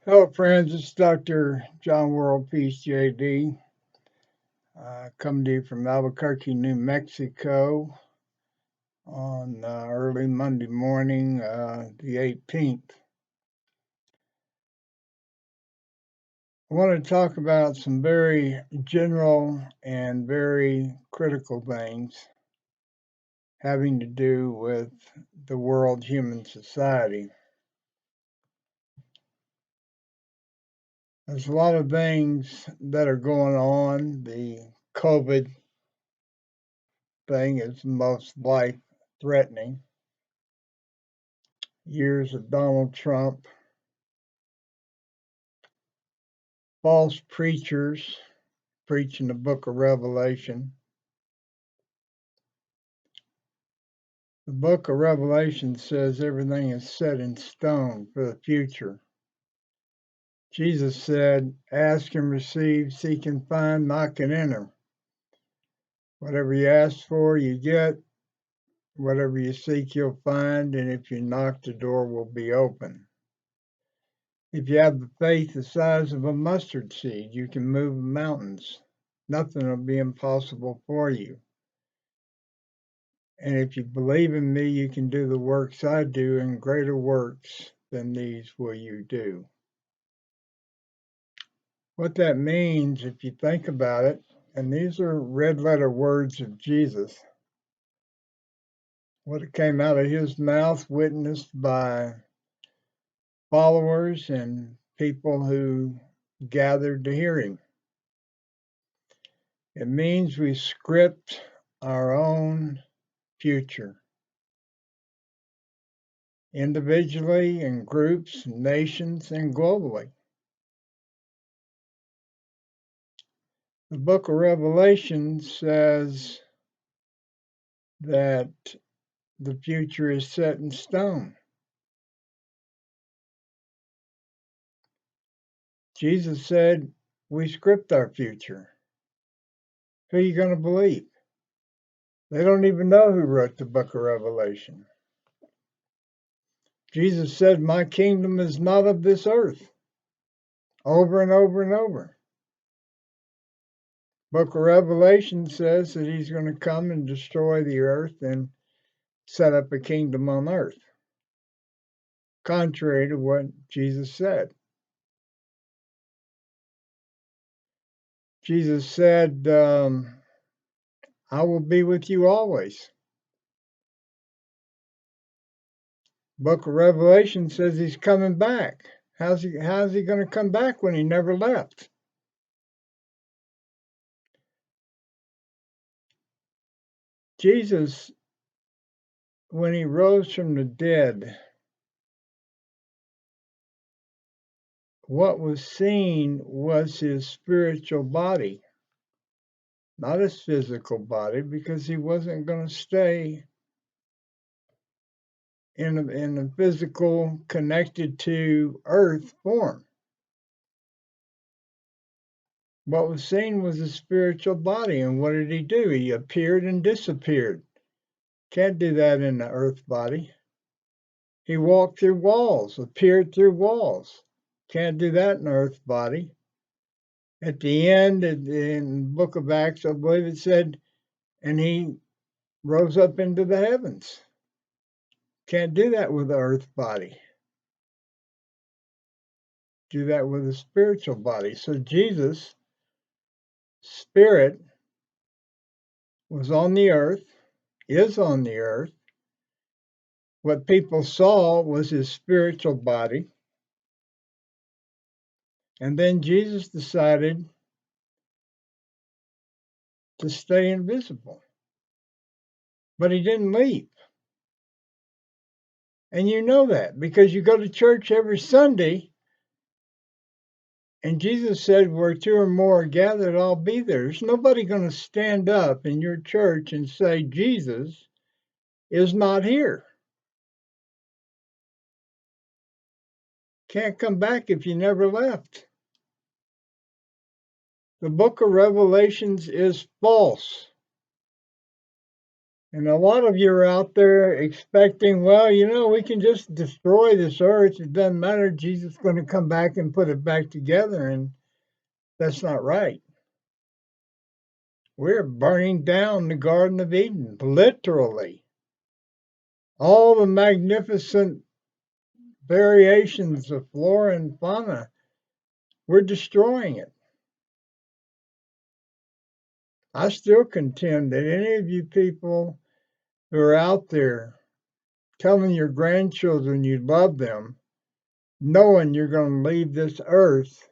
Hello, friends. It's Dr. John World Peace JD, coming to you from Albuquerque, New Mexico on early Monday morning, the 18th. I want to talk about some very general and very critical things having to do with the world human society. There's a lot of things that are going on. The COVID thing is most life threatening. Years of Donald Trump, false preachers preaching the book of Revelation. The book of Revelation says everything is set in stone for the future. Jesus said, ask and receive, seek and find, knock and enter. Whatever you ask for, you get. Whatever you seek, you'll find. And if you knock, the door will be open. If you have the faith the size of a mustard seed, you can move mountains. Nothing will be impossible for you. And if you believe in me, you can do the works I do, and greater works than these will you do. What that means, if you think about it, and these are red letter words of Jesus, what came out of his mouth, witnessed by followers and people who gathered to hear him. It means we script our own future, individually, in groups, nations, and globally. The book of Revelation says that the future is set in stone. Jesus said, we script our future. Who are you going to believe? They don't even know who wrote the book of Revelation. Jesus said, my kingdom is not of this earth, over and over and over. Book of Revelation says that he's going to come and destroy the earth and set up a kingdom on earth, contrary to what Jesus said. Jesus said, I will be with you always. Book of Revelation says he's coming back. How's he going to come back when he never left? Jesus, when he rose from the dead, what was seen was his spiritual body, not his physical body, because he wasn't going to stay in a physical, connected to earth form. What was seen was his spiritual body. And what did he do? He appeared and disappeared. Can't do that in the earth body. He walked through walls, appeared through walls. Can't do that in the earth body. At the end, in the book of Acts, I believe it said, and he rose up into the heavens. Can't do that with the earth body. Do that with a spiritual body. So Jesus' spirit was on the earth, is on the earth. What people saw was his spiritual body. And then Jesus decided to stay invisible. But he didn't leave. And you know that because you go to church every Sunday. And Jesus said, where two or more are gathered, I'll be there. There's nobody going to stand up in your church and say, Jesus is not here. Can't come back if you never left. The book of Revelations is false. And a lot of you are out there expecting, well, we can just destroy this earth. It doesn't matter. Jesus is going to come back and put it back together. And that's not right. We're burning down the Garden of Eden, literally. All the magnificent variations of flora and fauna, we're destroying it. I still contend that any of you people who are out there telling your grandchildren you love them, knowing you're going to leave this earth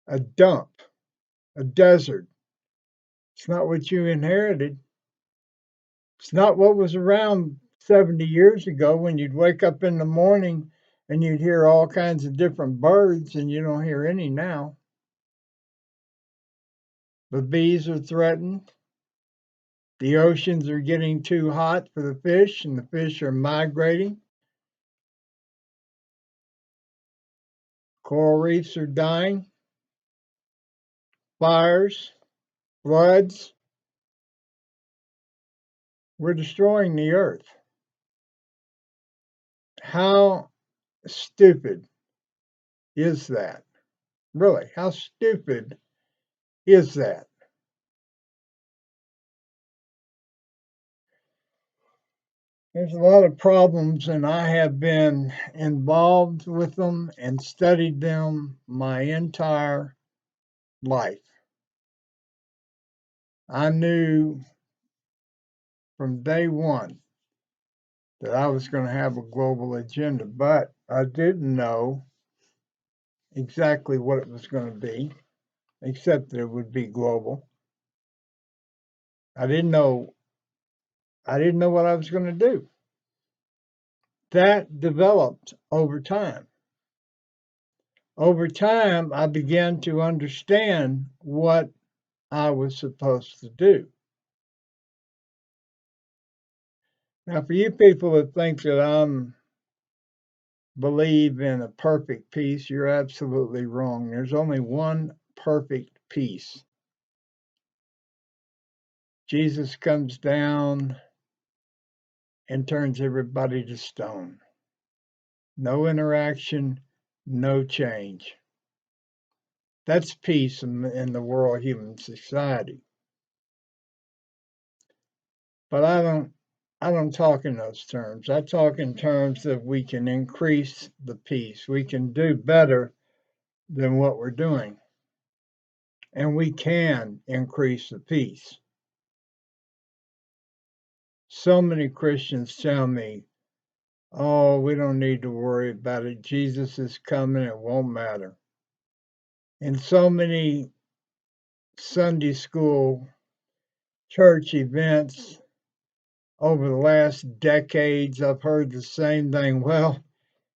a dump, a desert. It's not what you inherited. It's not what was around 70 years ago when you'd wake up in the morning and you'd hear all kinds of different birds, and you don't hear any now. The bees are threatened. The oceans are getting too hot for the fish, and the fish are migrating. Coral reefs are dying. Fires, floods. We're destroying the earth. How stupid is that? Really, how stupid is that? There's a lot of problems, and I have been involved with them and studied them my entire life. I knew from day one that I was going to have a global agenda, but I didn't know exactly what it was going to be, except that it would be global. I didn't know what I was going to do. That developed over time. Over time, I began to understand what I was supposed to do. Now, for you people that think that I'm believe in a perfect peace, you're absolutely wrong. There's only one perfect peace. Jesus comes down and turns everybody to stone. No interaction, no change. That's peace in the world human society. But I don't talk in those terms. I talk in terms of we can increase the peace. We can do better than what we're doing. And we can increase the peace. So many Christians tell me, oh, we don't need to worry about it. Jesus is coming, it won't matter. In so many Sunday school church events over the last decades, I've heard the same thing. Well,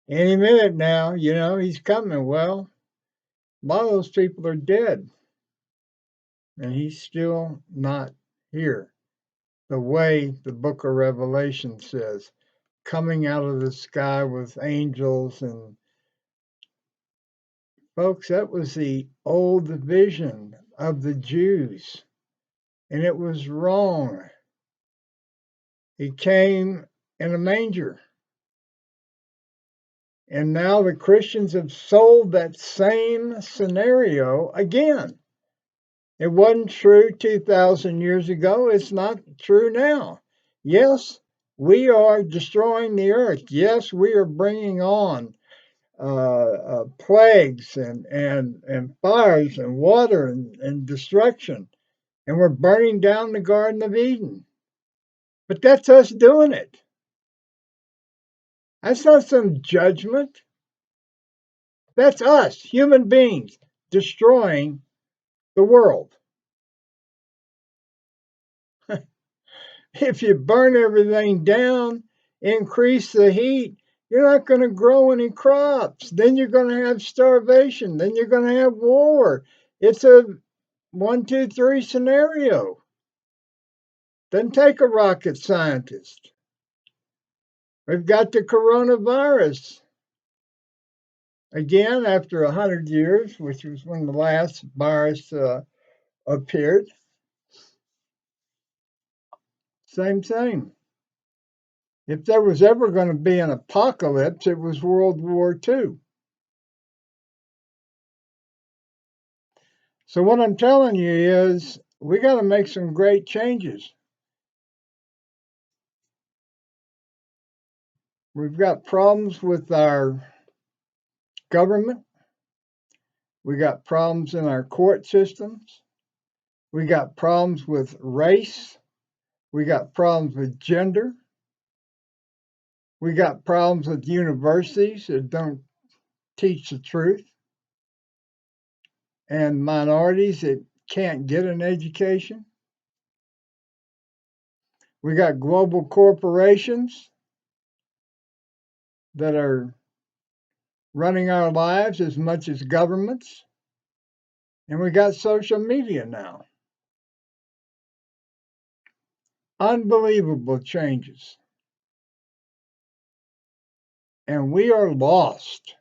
any minute now, he's coming. Well, a lot of those people are dead, and he's still not here. The way the book of Revelation says, coming out of the sky with angels. And folks, that was the old vision of the Jews, and it was wrong. He came in a manger. And now the Christians have sold that same scenario again. It wasn't true 2,000 years ago. It's not true now. Yes, we are destroying the earth. Yes, we are bringing on plagues and fires and water and destruction. And we're burning down the Garden of Eden. But that's us doing it. That's not some judgment. That's us, human beings, destroying the world. If you burn everything down, increase the heat, you're not going to grow any crops. Then you're going to have starvation. Then you're going to have war. It's a 1, 2, 3 scenario. Doesn't take a rocket scientist. We've got the coronavirus. Again, after 100 years, which was when the last virus appeared. Same. If there was ever going to be an apocalypse, it was World War II. So what I'm telling you is we got to make some great changes. We've got problems with our government. We got problems in our court systems. We got problems with race. We got problems with gender. We got problems with universities that don't teach the truth and minorities that can't get an education. We got global corporations that are running our lives as much as governments. And we got social media now. Unbelievable changes. And we are lost.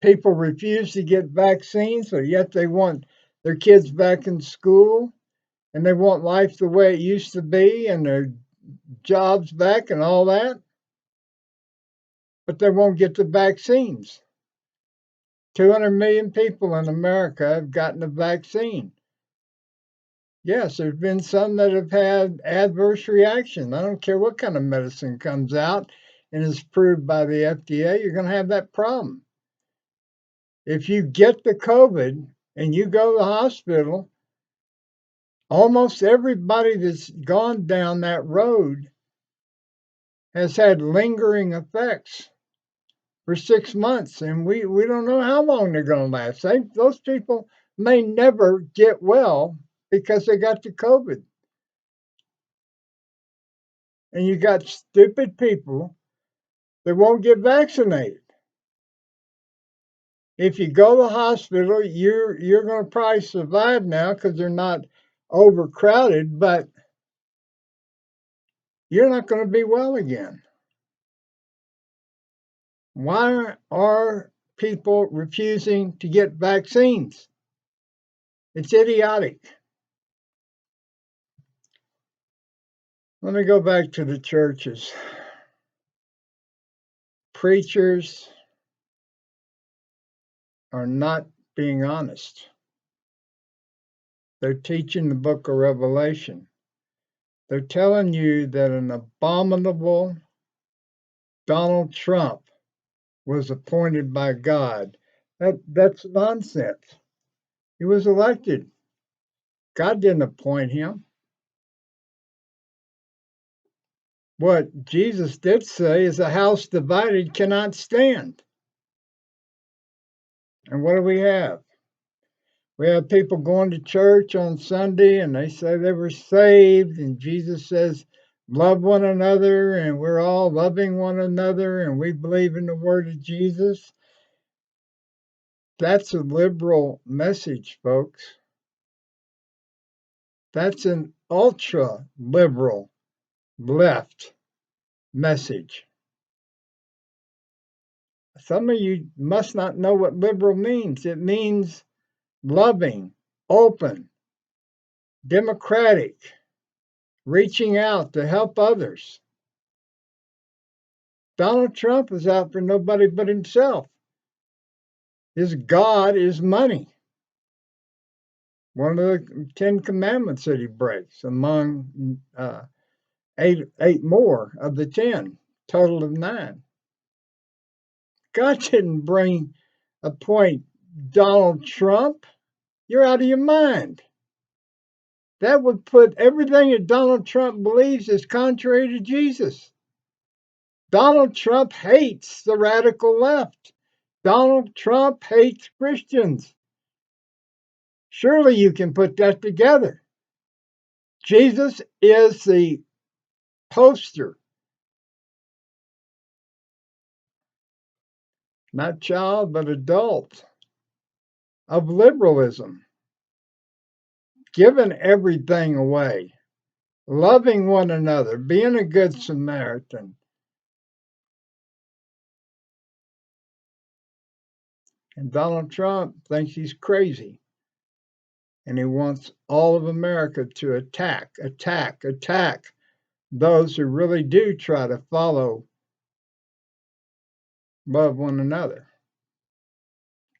People refuse to get vaccines, but yet they want their kids back in school and they want life the way it used to be and their jobs back and all that, but they won't get the vaccines. 200 million people in America have gotten a vaccine. Yes, there's been some that have had adverse reaction. I don't care what kind of medicine comes out and is approved by the FDA, you're going to have that problem. If you get the COVID and you go to the hospital, almost everybody that's gone down that road has had lingering effects for 6 months, and we don't know how long they're going to last. Those people may never get well because they got the COVID. And you got stupid people that won't get vaccinated. If you go to the hospital, you're going to probably survive now because they're not overcrowded, but you're not going to be well again. Why are people refusing to get vaccines? It's idiotic. Let me go back to the churches. Preachers are not being honest. They're teaching the book of Revelation. They're telling you that an abominable Donald Trump was appointed by God. That's nonsense. He was elected. God didn't appoint him. What Jesus did say is a house divided cannot stand. And what do we have? We have people going to church on Sunday and they say they were saved, and Jesus says, love one another, and we're all loving one another, and we believe in the word of Jesus. That's a liberal message, folks. That's an ultra liberal left message. Some of you must not know what liberal means. It means loving, open, democratic, reaching out to help others. Donald Trump is out for nobody but himself. His God is money. One of the 10 commandments that he breaks, among eight more of the 10, total of 9. God didn't appoint Donald Trump. You're out of your mind. That would put everything that Donald Trump believes is contrary to Jesus. Donald Trump hates the radical left. Donald Trump hates Christians. Surely you can put that together. Jesus is the poster, not child, but adult, of liberalism, giving everything away, loving one another, being a good Samaritan. And Donald Trump thinks he's crazy. And he wants all of America to attack those who really do try to follow, love one another.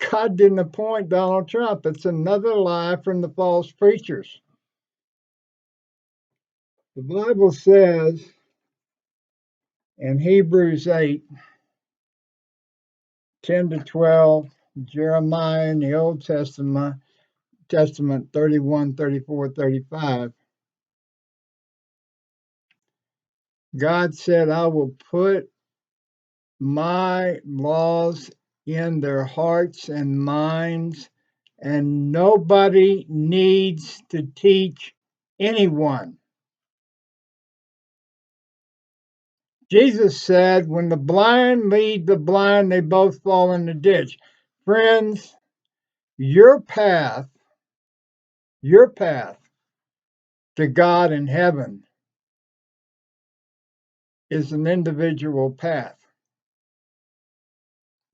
God didn't appoint Donald Trump. It's another lie from the false preachers. The Bible says in Hebrews 8, 10 to 12, Jeremiah in the Old Testament 31, 34, 35, God said, I will put my laws in their hearts and minds, and nobody needs to teach anyone. Jesus said, when the blind lead the blind, they both fall in the ditch. Friends, your path to God in heaven is an individual path.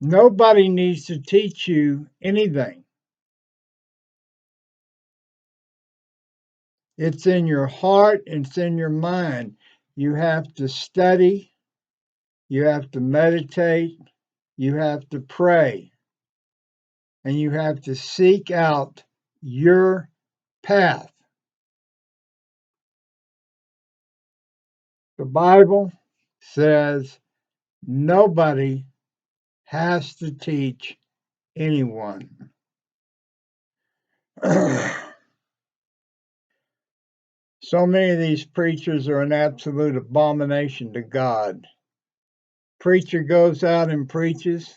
Nobody needs to teach you anything. It's in your heart, it's in your mind. You have to study, you have to meditate, you have to pray, and you have to seek out your path. The Bible says nobody has to teach anyone. So many of these preachers are an absolute abomination to God. Preacher goes out and preaches,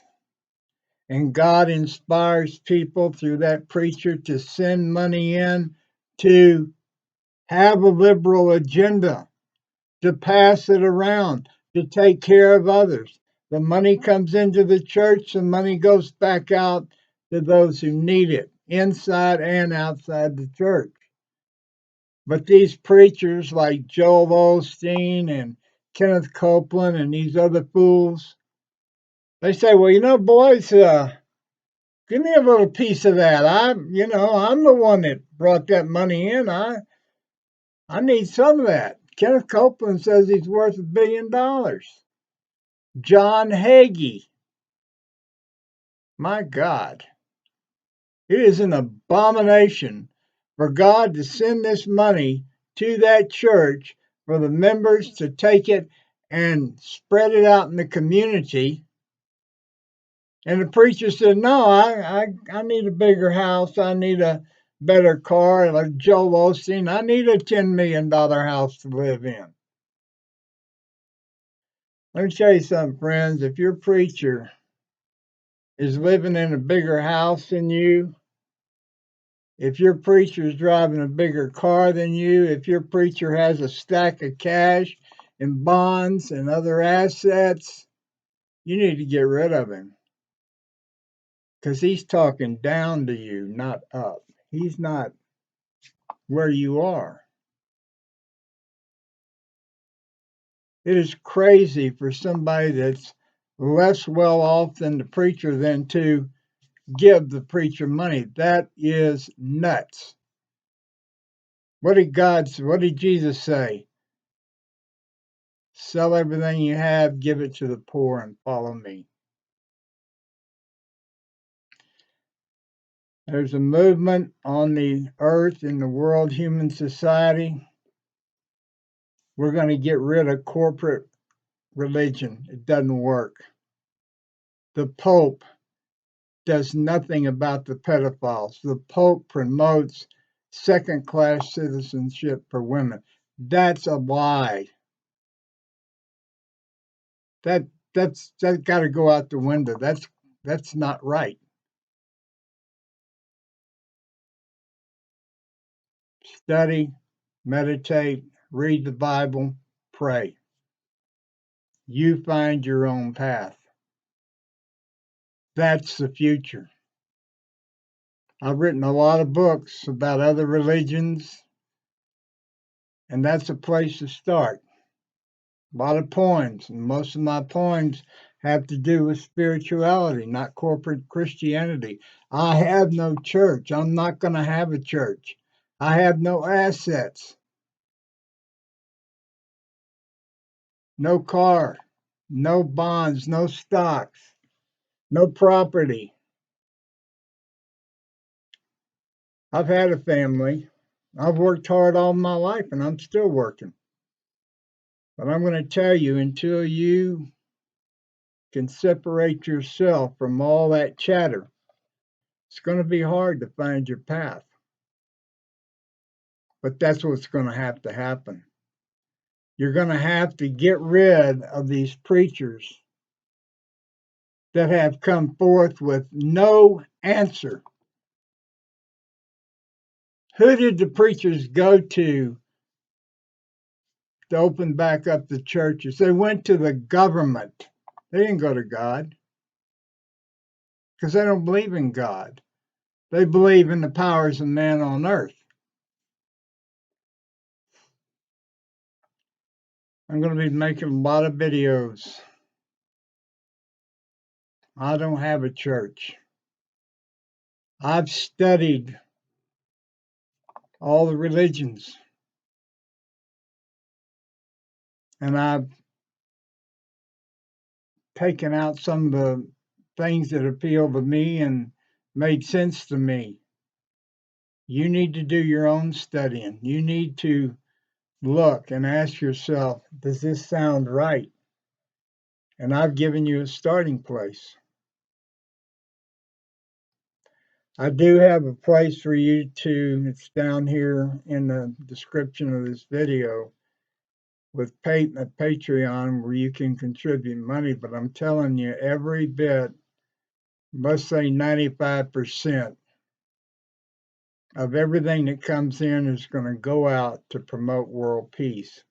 and God inspires people through that preacher to send money in to have a liberal agenda, to pass it around, to take care of others. The money comes into the church, the money goes back out to those who need it, inside and outside the church. But these preachers like Joel Osteen and Kenneth Copeland and these other fools, they say, well, boys, give me a little piece of that. I'm the one that brought that money in. I need some of that. Kenneth Copeland says he's worth $1 billion. John Hagee, my God, it is an abomination for God to send this money to that church for the members to take it and spread it out in the community. And the preacher said, no, I need a bigger house. I need a better car. Like Joel Osteen, I need a $10 million house to live in. Let me tell you something, friends. If your preacher is living in a bigger house than you, if your preacher is driving a bigger car than you, if your preacher has a stack of cash and bonds and other assets, you need to get rid of him because he's talking down to you, not up. He's not where you are. It is crazy for somebody that's less well off than the preacher than to give the preacher money. That is nuts. What did Jesus say? Sell everything you have, give it to the poor, and follow me. There's a movement on the earth in the world human society. We're going to get rid of corporate religion. It doesn't work. The Pope does nothing about the pedophiles. The Pope promotes second class citizenship for women. That's a lie. That got to go out the window. That's not right. Study, meditate, read the Bible, pray. You find your own path. That's the future. I've written a lot of books about other religions, and that's a place to start. A lot of poems, and most of my poems have to do with spirituality, not corporate Christianity. I have no church. I'm not going to have a church. I have no assets. no car, no bonds, no stocks, no property. I've had a family. I've worked hard all my life and I'm still working. But I'm going to tell you, until you can separate yourself from all that chatter, it's going to be hard to find your path. But that's what's going to happen. You're going to have to get rid of these preachers that have come forth with no answer. Who did the preachers go to open back up the churches? They went to the government. They didn't go to God because they don't believe in God. They believe in the powers of man on earth. I'm going to be making a lot of videos. I don't have a church. I've studied all the religions and I've taken out some of the things that appeal to me and made sense to me. You need to do your own studying. You need to look and ask yourself, does this sound right? And I've given you a starting place. I do have a place for you to, it's down here in the description of this video, with Patreon where you can contribute money, but I'm telling you, every bit, let's say 95% of everything that comes in is going to go out to promote world peace.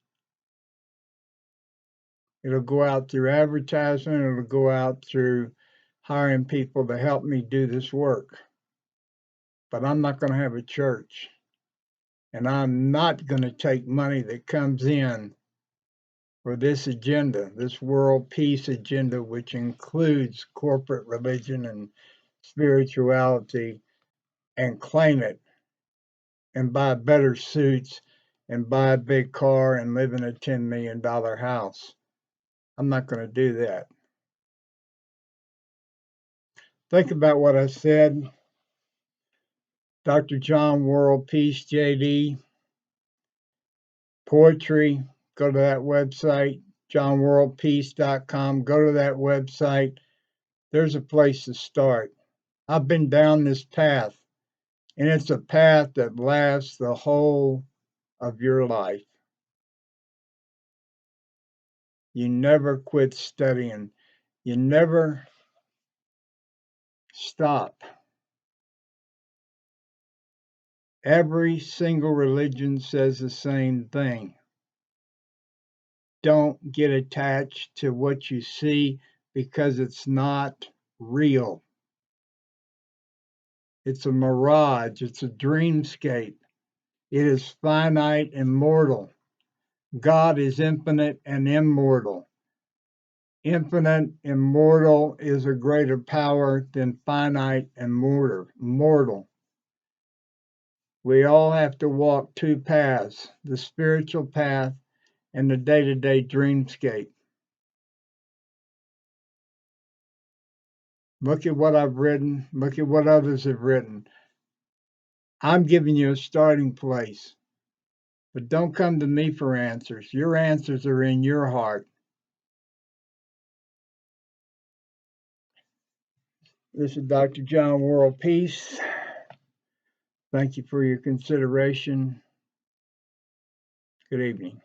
It'll go out through advertising, it'll go out through hiring people to help me do this work. But I'm not going to have a church. And I'm not going to take money that comes in for this agenda, this world peace agenda, which includes corporate religion and spirituality, and claim it and buy better suits and buy a big car and live in a $10 million house. I'm not going to do that. Think about what I said. Dr. John World Peace, JD, poetry, go to that website, johnworldpeace.com. Go to that website. There's a place to start. I've been down this path, and it's a path that lasts the whole of your life. You never quit studying. You never stop. Every single religion says the same thing. Don't get attached to what you see because it's not real. It's a mirage. It's a dreamscape. It is finite and mortal. God is infinite and immortal. Infinite, immortal is a greater power than finite and mortal. We all have to walk two paths, the spiritual path and the day-to-day dreamscape. Look at what I've written. Look at what others have written. I'm giving you a starting place, but don't come to me for answers. Your answers are in your heart. This is Dr. John World Peace. Thank you for your consideration. Good evening.